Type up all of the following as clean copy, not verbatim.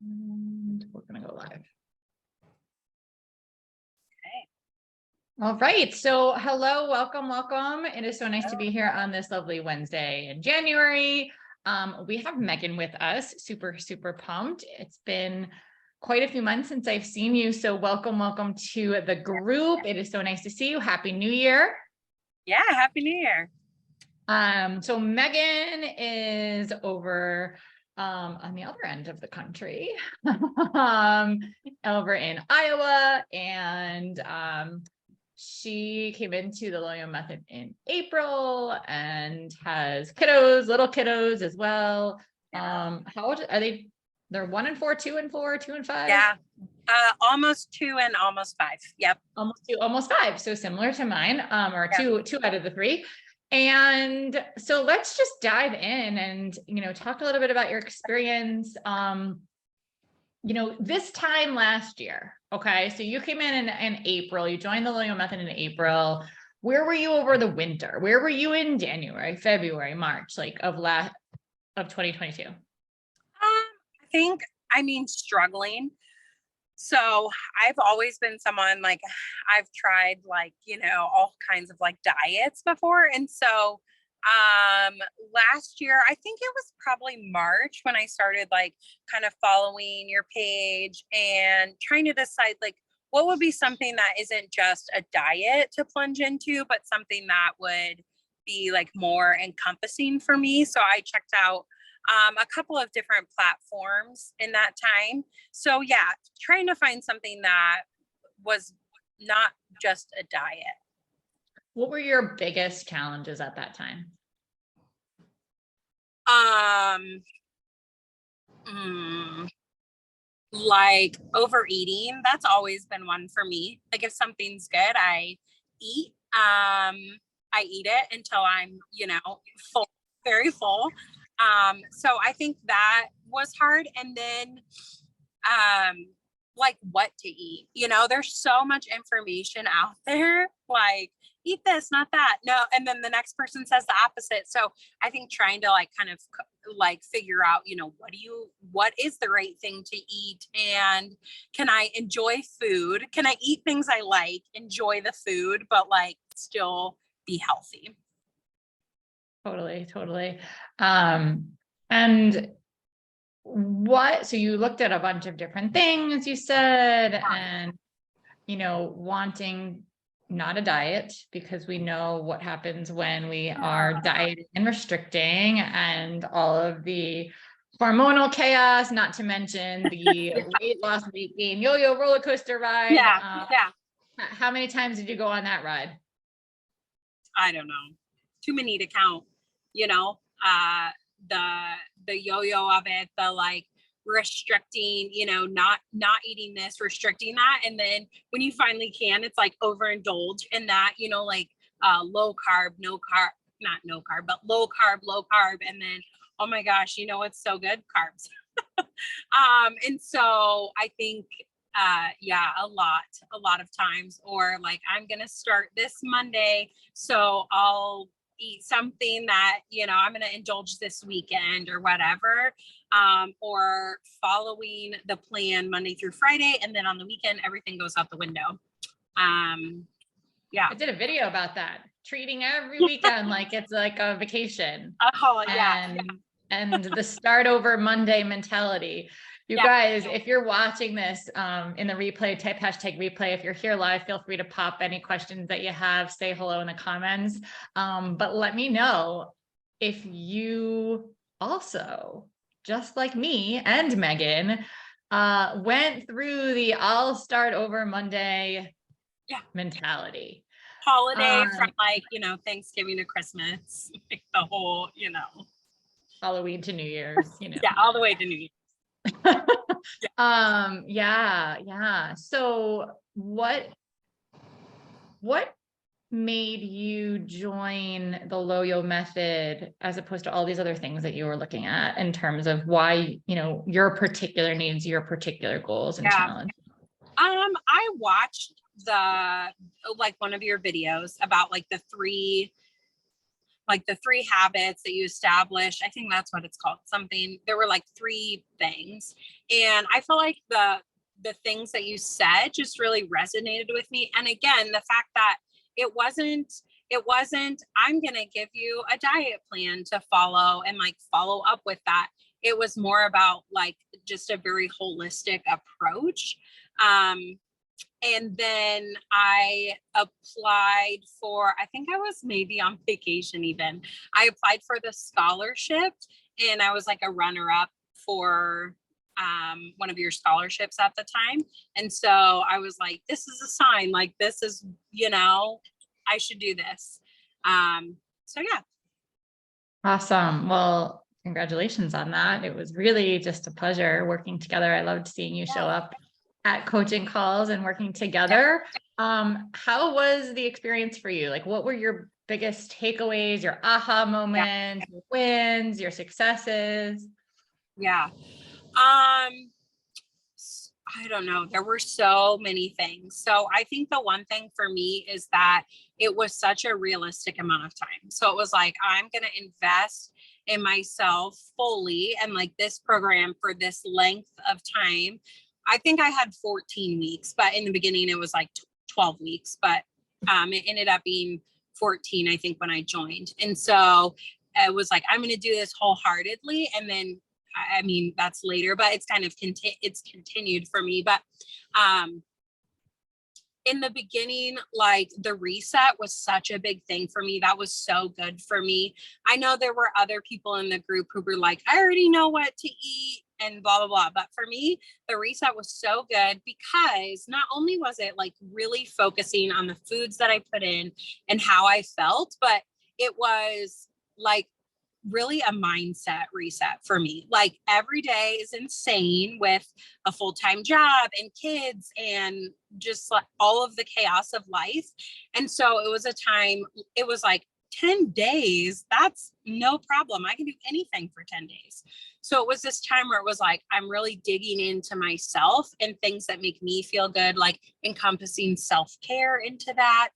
And we're going to go live. Okay. All right. So hello, welcome. It is so nice to be here on this lovely Wednesday in January. We have Meghan with us. Super pumped. It's been quite a few months since I've seen you. So welcome to the group. It is so nice to see you. Happy New Year. Yeah, Happy New Year. So Meghan is over on the other end of the country, over in Iowa, and she came into the yoyo method in April and has little kiddos as well. Yeah. How old are they? They're 1 and 4, 2 and 4, 2 and 5. Yeah. Almost 2 and almost 5. Yep. Almost 2, almost 5. So similar to mine, or Yep. two out of the 3. And so let's just dive in and, talk a little bit about your experience. This time last year. Okay. So you came in April, you joined the yoyo method in April. Where were you over the winter? Where were you in January, February, March, of 2022? Struggling. So I've always been someone I've tried all kinds of diets before. And so last year, I think it was probably March when I started kind of following your page and trying to decide what would be something that isn't just a diet to plunge into, but something that would be more encompassing for me. So I checked out a couple of different platforms in that time. So yeah, trying to find something that was not just a diet. What were your biggest challenges at that time? Overeating. That's always been one for me. If something's good, I eat. I eat it until I'm, full, very full. So I think that was hard. And then, what to eat, there's so much information out there, eat this, not that. No. And then the next person says the opposite. So I think trying to kind of figure out, what is the right thing to eat? And can I enjoy food? Can I eat things I enjoy the food, but still be healthy? Totally. So you looked at a bunch of different things, you said, and, wanting not a diet, because we know what happens when we are dieting and restricting, and all of the hormonal chaos, not to mention the weight loss, weight gain, yo-yo roller coaster ride. Yeah. How many times did you go on that ride? I don't know. Too many to count, the yo-yo of it, the restricting, not eating this, restricting that. And then when you finally can, it's overindulge in that, low carb, no carb, not no carb, but low carb. And then, oh my gosh, it's so good, carbs. And so I think, a lot of times, or I'm going to start this Monday, so I'll eat something that, I'm going to indulge this weekend or whatever, or following the plan Monday through Friday. And then on the weekend, everything goes out the window. Yeah. I did a video about that, treating every weekend like it's like a vacation. Oh, yeah. And the start over Monday mentality. You guys, if you're watching this in the replay, type #replay. If you're here live, feel free to pop any questions that you have, say hello in the comments. But let me know if you also, just like me and Meghan, went through the I'll start over Monday mentality. Holiday from Thanksgiving to Christmas, the whole, Halloween to New Year's, Yeah, all the way to New Year's. Yeah. So what made you join the yoyo method as opposed to all these other things that you were looking at, in terms of why, your particular needs, your particular goals and challenges? I watched one of your videos about the 3 like the 3 habits that you establish. I think that's what it's called. Something, there were like 3 things. And I feel like the things that you said just really resonated with me. And again, the fact that it wasn't I'm going to give you a diet plan to follow and like follow up with that. It was more about like just a very holistic approach. And then I applied for, I think I was maybe on vacation even. I applied for the scholarship, and I was like a runner up for one of your scholarships at the time. And so I was like, this is a sign, like this is, I should do this. So yeah. Awesome. Well, congratulations on that. It was really just a pleasure working together. I loved seeing you show up at coaching calls and working together. How was the experience for you? Like, what were your biggest takeaways, your aha moments, your wins, your successes? Yeah. I don't know. There were so many things. So I think the one thing for me is that it was such a realistic amount of time. So it was like, I'm going to invest in myself fully, and like this program for this length of time. I think I had 14 weeks, but in the beginning it was like 12 weeks, but it ended up being 14, I think, when I joined. And so it was like, I'm going to do this wholeheartedly. And then I mean, that's later, but it's kind of it's continued for me. But in the beginning, like the reset was such a big thing for me. That was so good for me. I know there were other people in the group who were like, I already know what to eat and blah, blah, blah. But for me, the reset was so good because not only was it like really focusing on the foods that I put in and how I felt, but it was like really a mindset reset for me. Like every day is insane with a full-time job and kids and just like all of the chaos of life. And so it was a time, it was like 10 days, that's no problem. I can do anything for 10 days. So it was this time where it was like, I'm really digging into myself and things that make me feel good, like encompassing self-care into that.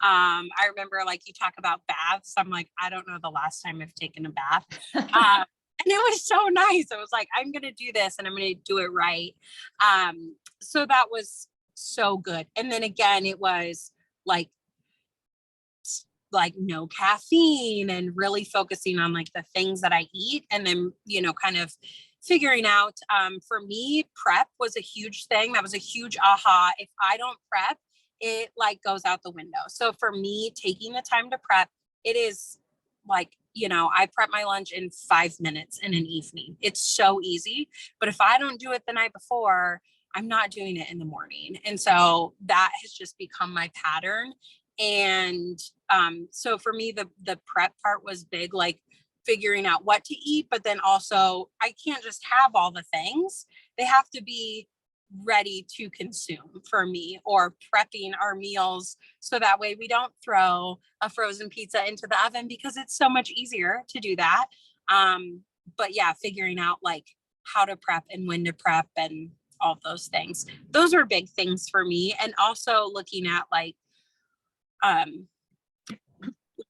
I remember like you talk about baths. I'm like, I don't know the last time I've taken a bath. And it was so nice. I was like, I'm going to do this and I'm going to do it right. So that was so good. And then again, it was like no caffeine and really focusing on like the things that I eat. And then, kind of figuring out, for me, prep was a huge thing. That was a huge aha. If I don't prep, it like goes out the window. So for me, taking the time to prep, it is like, I prep my lunch in 5 minutes in an evening. It's so easy. But if I don't do it the night before, I'm not doing it in the morning. And so that has just become my pattern. And so for me, the prep part was big, like figuring out what to eat, but then also I can't just have all the things. They have to be ready to consume for me, or prepping our meals so that way we don't throw a frozen pizza into the oven because it's so much easier to do that. But yeah, figuring out like how to prep and when to prep and all those things. Those are big things for me. And also looking at like,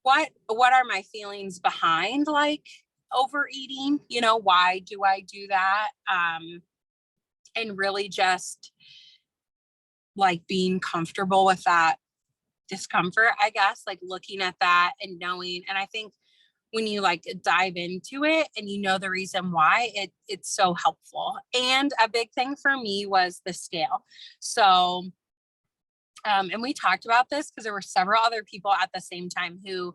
what are my feelings behind like overeating? Why do I do that? And really just like being comfortable with that discomfort, I guess, like looking at that and knowing. And I think when you like dive into it and the reason why, it's so helpful. And a big thing for me was the scale. So and we talked about this because there were several other people at the same time who,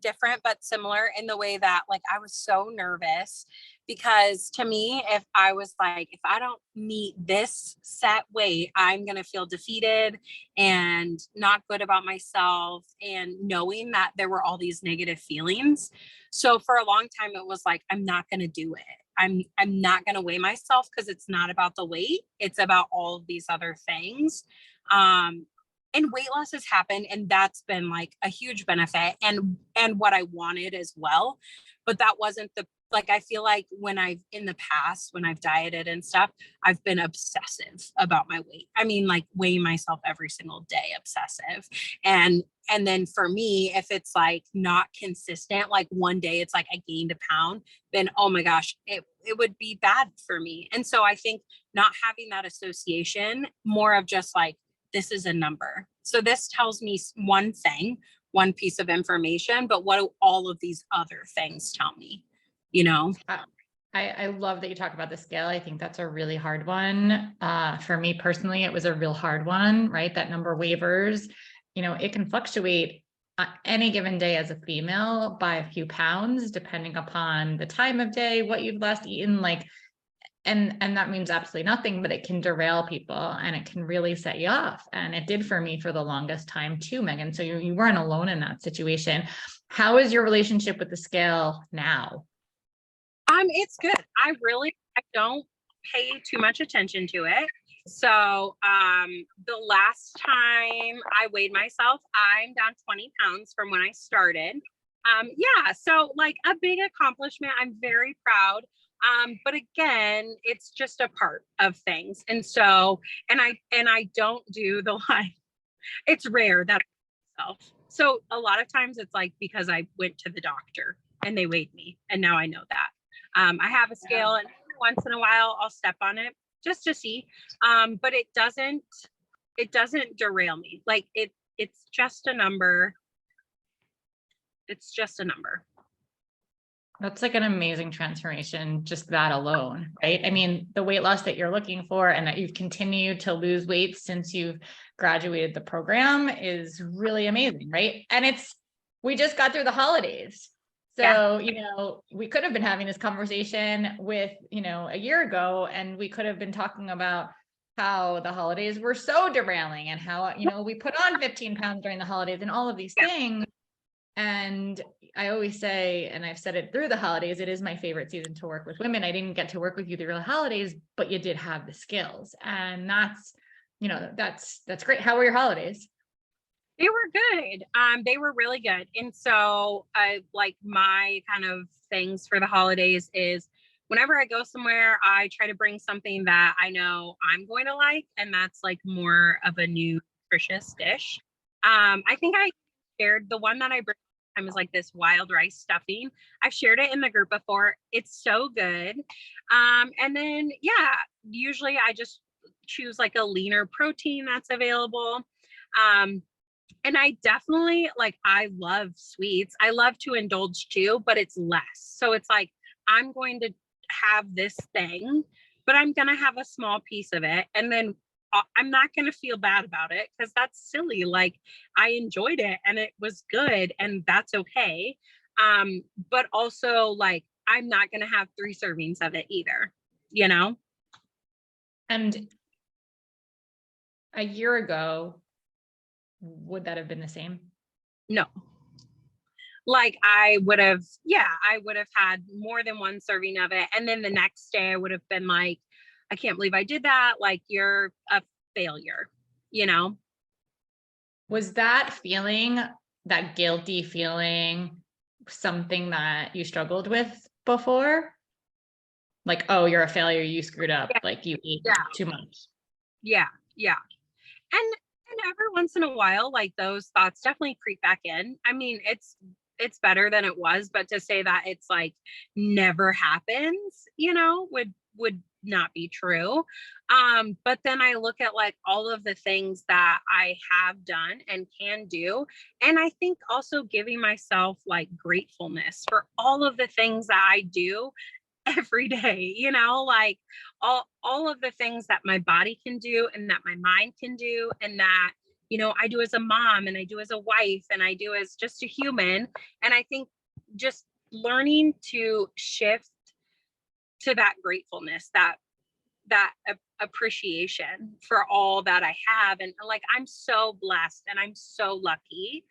different, but similar in the way that like, I was so nervous because to me, if I don't meet this set weight, I'm going to feel defeated and not good about myself, and knowing that there were all these negative feelings. So for a long time, it was like, I'm not going to do it. I'm not going to weigh myself because it's not about the weight. It's about all of these other things. And weight loss has happened, and that's been like a huge benefit and what I wanted as well. But that wasn't the like, I feel like when in the past, when I've dieted and stuff, I've been obsessive about my weight. I mean, like weighing myself every single day, obsessive. And then for me, if it's like not consistent, like one day it's like I gained a pound, then oh my gosh, it would be bad for me. And so I think not having that association, more of just like, this is a number. So this tells me one thing, one piece of information, but what do all of these other things tell me? You know? I love that you talk about the scale. I think that's a really hard one. For me personally, it was a real hard one, right? That number wavers, it can fluctuate any given day as a female by a few pounds, depending upon the time of day, what you've last eaten, like, and that means absolutely nothing, but it can derail people and it can really set you off. And it did for me for the longest time too, Meghan. So you weren't alone in that situation. How is your relationship with the scale now? It's good. I don't pay too much attention to it. So the last time I weighed myself, I'm down 20 pounds from when I started. Yeah, so like a big accomplishment. I'm very proud. But again, it's just a part of things. And so, and I don't do the like, it's rare that myself. So a lot of times it's like because I went to the doctor and they weighed me and now I know that. I have a scale and once in a while I'll step on it just to see. But it doesn't derail me. Like it's just a number. It's just a number. That's like an amazing transformation, just that alone, right? I mean, the weight loss that you're looking for and that you've continued to lose weight since you've graduated the program is really amazing, right? And we just got through the holidays. So, we could have been having this conversation with, a year ago, and we could have been talking about how the holidays were so derailing and how, we put on 15 pounds during the holidays and all of these things. And I always say, and I've said it through the holidays, it is my favorite season to work with women. I didn't get to work with you through the holidays, but you did have the skills. And that's great. How were your holidays? They were good. They were really good. And so like my kind of things for the holidays is whenever I go somewhere, I try to bring something that I know I'm going to like. And that's like more of a nutritious dish. I think I shared the one that I bring time is like this wild rice stuffing. I've shared it in the group before. It's so good. And then usually I just choose like a leaner protein that's available. And I definitely I love sweets. I love to indulge too, but it's less. So it's like, I'm going to have this thing, but I'm going to have a small piece of it. And then I'm not going to feel bad about it because that's silly. Like I enjoyed it and it was good and that's okay. But also like, I'm not going to have 3 servings of it either, And a year ago, would that have been the same? No. Like I would have had more than 1 serving of it. And then the next day I would have been like, I can't believe I did that. Like you're a failure, Was that feeling, that guilty feeling, something that you struggled with before? Like, oh, you're a failure, you screwed up, like you ate too much. Yeah. And every once in a while, like those thoughts definitely creep back in. I mean, it's better than it was, but to say that it's like never happens, would not be true. But then I look at like all of the things that I have done and can do. And I think also giving myself like gratefulness for all of the things that I do every day, like all of the things that my body can do and that my mind can do and that I do as a mom and I do as a wife and I do as just a human. And I think just learning to shift to that gratefulness, that appreciation for all that I have. And like, I'm so blessed and I'm so lucky.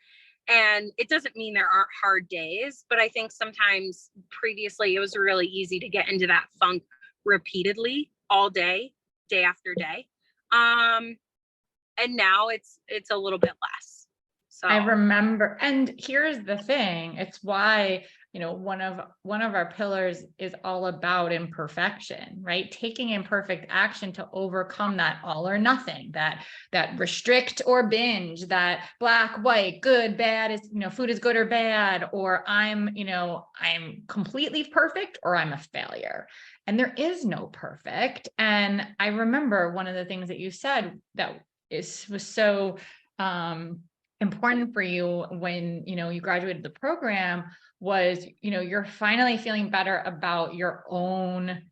And it doesn't mean there aren't hard days, but I think sometimes previously it was really easy to get into that funk repeatedly all day, day after day. And now it's a little bit less. So I remember, and here's the thing, it's why one of our pillars is all about imperfection, right? Taking imperfect action to overcome that all or nothing, that restrict or binge, that black, white, good, bad is, food is good or bad, or I'm completely perfect or I'm a failure. And there is no perfect. And I remember one of the things that you said that was so important for you when, you graduated the program was, you're finally feeling better about your own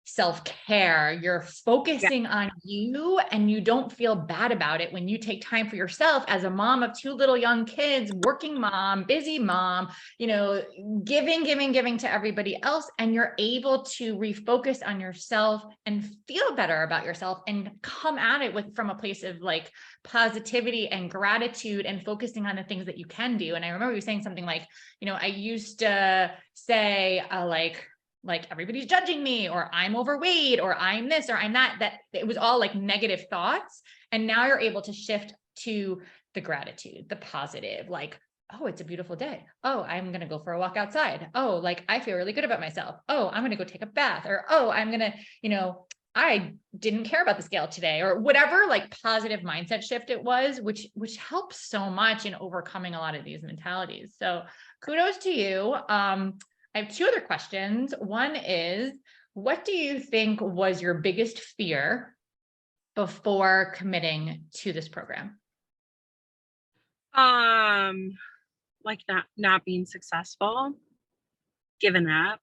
self-care. You're focusing on you, and you don't feel bad about it when you take time for yourself as a mom of 2 little young kids, working mom, busy mom, giving to everybody else. And you're able to refocus on yourself and feel better about yourself and come at it from a place of like positivity and gratitude and focusing on the things that you can do. And I remember you saying something like, I used to say, like everybody's judging me, or I'm overweight, or I'm this, or I'm that it was all like negative thoughts. And now you're able to shift to the gratitude, the positive, like, oh, it's a beautiful day. Oh, I'm going to go for a walk outside. Oh, like I feel really good about myself. Oh, I'm going to go take a bath, or, oh, I'm going to, I didn't care about the scale today, or whatever, like positive mindset shift it was, which helps so much in overcoming a lot of these mentalities. So kudos to you. I have 2 other questions. One is, what do you think was your biggest fear before committing to this program? Like not being successful, giving up.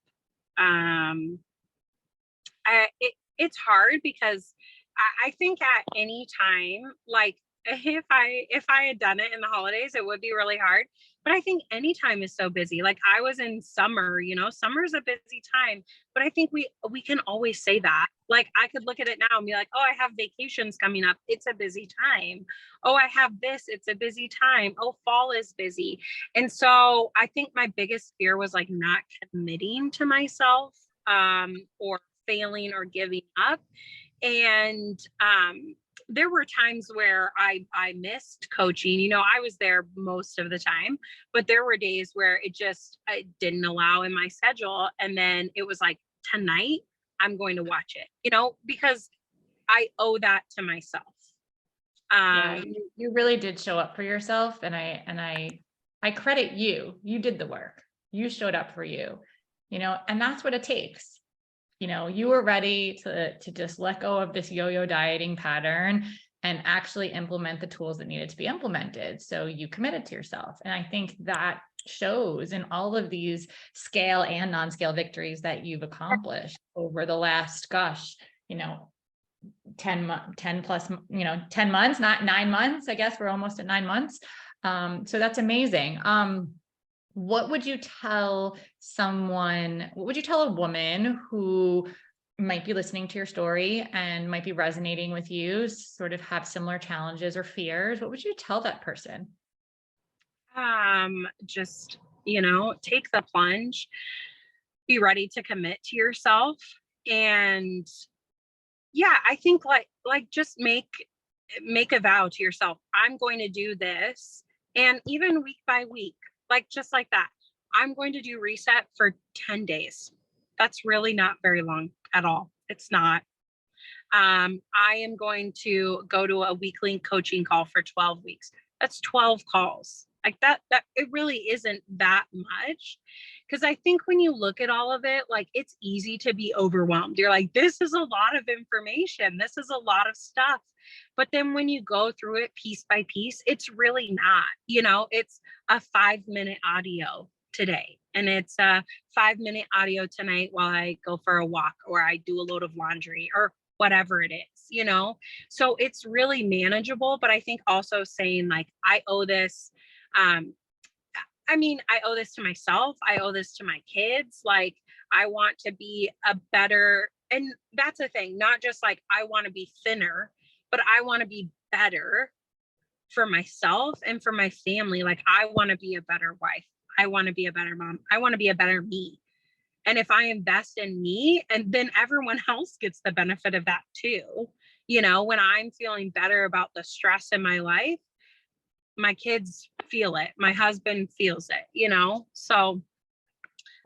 It's hard because I think at any time, like if I had done it in the holidays, it would be really hard. But I think any time is so busy. Like I was in summer, summer is a busy time. But I think we can always say that. Like I could look at it now and be like, oh, I have vacations coming up. It's a busy time. Oh, I have this. It's a busy time. Oh, fall is busy. And so I think my biggest fear was like not committing to myself, or failing or giving up. And there were times where I missed coaching. I was there most of the time, but there were days where I didn't allow in my schedule. And then it was like, tonight I'm going to watch it, because I owe that to myself. Yeah, you really did show up for yourself. And I credit you. You did the work. You showed up for you, and that's what it takes. You were ready to just let go of this yo-yo dieting pattern and actually implement the tools that needed to be implemented. So you committed to yourself. And I think that shows in all of these scale and non-scale victories that you've accomplished over the last, 10 plus, 10 months, not 9 months. I guess we're almost at 9 months. So that's amazing. What would you tell a woman who might be listening to your story and might be resonating with you, sort of have similar challenges or fears? What would you tell that person? Just, take the plunge, be ready to commit to yourself. And yeah, I think like just make a vow to yourself. I'm going to do this. And even week by week, like just like that, I'm going to do reset for 10 days. That's really not very long at all. It's not. I am going to go to a weekly coaching call for 12 weeks. That's 12 calls. Like that it really isn't that much. Because I think when you look at all of it, like it's easy to be overwhelmed. You're like, this is a lot of information. This is a lot of stuff. But then when you go through it piece by piece, it's really not, it's a 5-minute audio today. And it's a 5-minute audio tonight while I go for a walk, or I do a load of laundry, or whatever it is. So it's really manageable. But I think also saying like, I owe this, I owe this to myself. I owe this to my kids. Like, I want to be a better, and that's the thing, not just like I want to be thinner, but I want to be better for myself and for my family. Like, I want to be a better wife. I want to be a better mom. I want to be a better me. And if I invest in me, and then everyone else gets the benefit of that too. When I'm feeling better about the stress in my life, my kids feel it. My husband feels it, So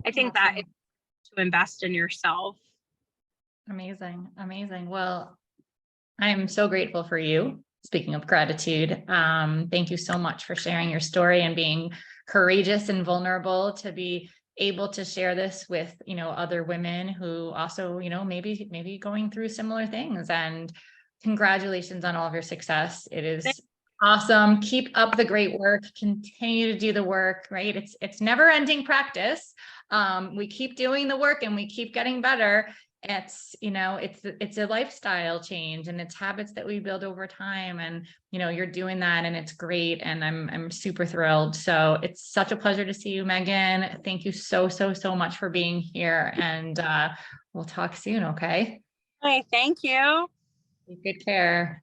I think that Awesome. is to invest in yourself. Amazing. Amazing. Well, I am so grateful for you. Speaking of gratitude, thank you so much for sharing your story and being courageous and vulnerable to be able to share this with, other women who also, maybe going through similar things. And congratulations on all of your success. It is awesome. Keep up the great work. Continue to do the work, right? It's never ending practice. We keep doing the work and we keep getting better. It's a lifestyle change, and it's habits that we build over time, and you're doing that, and it's great, and I'm super thrilled. So it's such a pleasure to see you, Meghan. Thank you so much for being here, and we'll talk soon. Okay. Hey, thank you. Take good care.